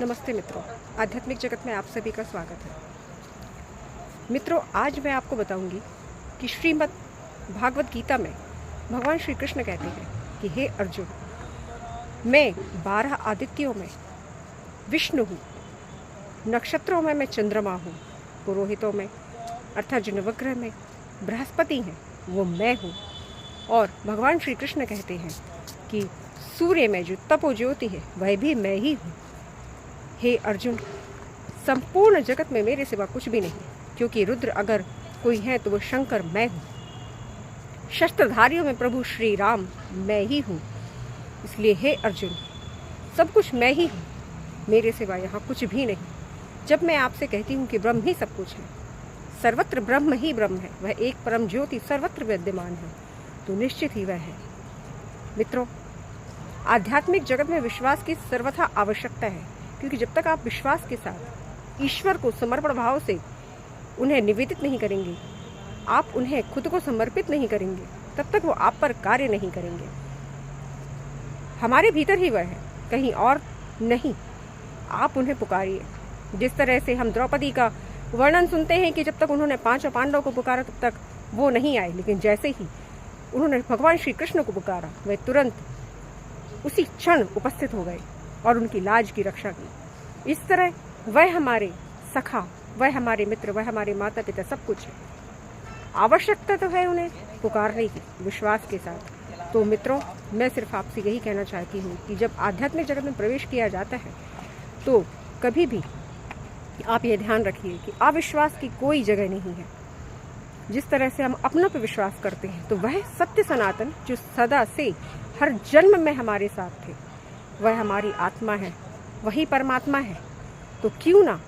नमस्ते मित्रों, आध्यात्मिक जगत में आप सभी का स्वागत है। मित्रों, आज मैं आपको बताऊंगी कि श्रीमद् भागवत गीता में भगवान श्री कृष्ण कहते हैं कि हे अर्जुन, मैं 12 आदित्यों में विष्णु हूँ, नक्षत्रों में मैं चंद्रमा हूँ, पुरोहितों में अर्थात जो नवग्रह में बृहस्पति हैं वो मैं हूँ। और भगवान श्री कृष्ण कहते हैं कि सूर्य में जो तपो ज्योति है वह भी मैं ही हूँ। हे अर्जुन, संपूर्ण जगत में मेरे सिवा कुछ भी नहीं, क्योंकि रुद्र अगर कोई है तो वो शंकर मैं हूँ। शस्त्रधारियों में प्रभु श्री राम मैं ही हूँ। इसलिए हे अर्जुन, सब कुछ मैं ही हूँ, मेरे सिवा यहाँ कुछ भी नहीं। जब मैं आपसे कहती हूँ कि ब्रह्म ही सब कुछ है, सर्वत्र ब्रह्म ही ब्रह्म है, वह एक परम ज्योति सर्वत्र विद्यमान है, तो निश्चित ही वह है। मित्रों, आध्यात्मिक जगत में विश्वास की सर्वथा आवश्यकता है, क्योंकि जब तक आप विश्वास के साथ ईश्वर को समर्पण भाव से उन्हें निवेदित नहीं करेंगे, आप उन्हें खुद को समर्पित नहीं करेंगे, तब तक वो आप पर कार्य नहीं करेंगे। हमारे भीतर ही वह है, कहीं और नहीं। आप उन्हें पुकारिए। जिस तरह से हम द्रौपदी का वर्णन सुनते हैं कि जब तक उन्होंने 5 पांडवों को पुकारा तब तक वो नहीं आए, लेकिन जैसे ही उन्होंने भगवान श्री कृष्ण को पुकारा, वे तुरंत उसी क्षण उपस्थित हो गए और उनकी लाज की रक्षा की। इस तरह वह हमारे सखा, वह हमारे मित्र, वह हमारे माता पिता सब कुछ है। आवश्यकता तो है उन्हें पुकारने की विश्वास के साथ। तो मित्रों, मैं सिर्फ आपसे यही कहना चाहती हूँ कि जब आध्यात्मिक जगत में प्रवेश किया जाता है तो कभी भी आप ये ध्यान रखिए कि अविश्वास की कोई जगह नहीं है। जिस तरह से हम अपनों पर विश्वास करते हैं तो वह सत्य सनातन जो सदा से हर जन्म में हमारे साथ थे, वह हमारी आत्मा है, वही परमात्मा है। तो क्यों ना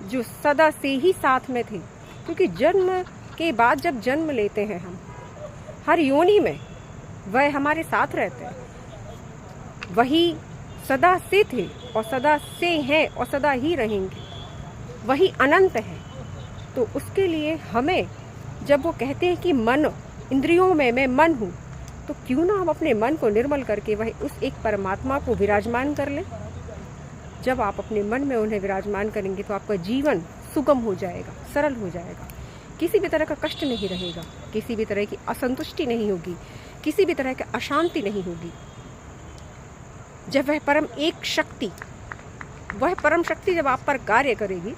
जो सदा से ही साथ में थे, क्योंकि जन्म के बाद जब जन्म लेते हैं हम हर योनि में, वह हमारे साथ रहते हैं, वही सदा से थे और सदा से हैं और सदा ही रहेंगे, वही अनंत है। तो उसके लिए हमें, जब वो कहते हैं कि मन, इंद्रियों में मैं मन हूँ, तो क्यों ना हम अपने मन को निर्मल करके वह उस एक परमात्मा को विराजमान कर लें। जब आप अपने मन में उन्हें विराजमान करेंगे तो आपका जीवन सुगम हो जाएगा, सरल हो जाएगा, किसी भी तरह का कष्ट नहीं रहेगा, किसी भी तरह की असंतुष्टि नहीं होगी, किसी भी तरह की अशांति नहीं होगी। जब वह परम शक्ति जब आप पर कार्य करेगी,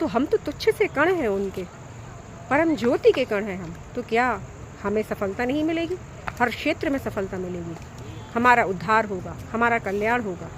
तो हम तो तुच्छ से कण हैं, उनके परम ज्योति के कण हैं हम, तो क्या हमें सफलता नहीं मिलेगी? हर क्षेत्र में सफलता मिलेगी, हमारा उद्धार होगा, हमारा कल्याण होगा।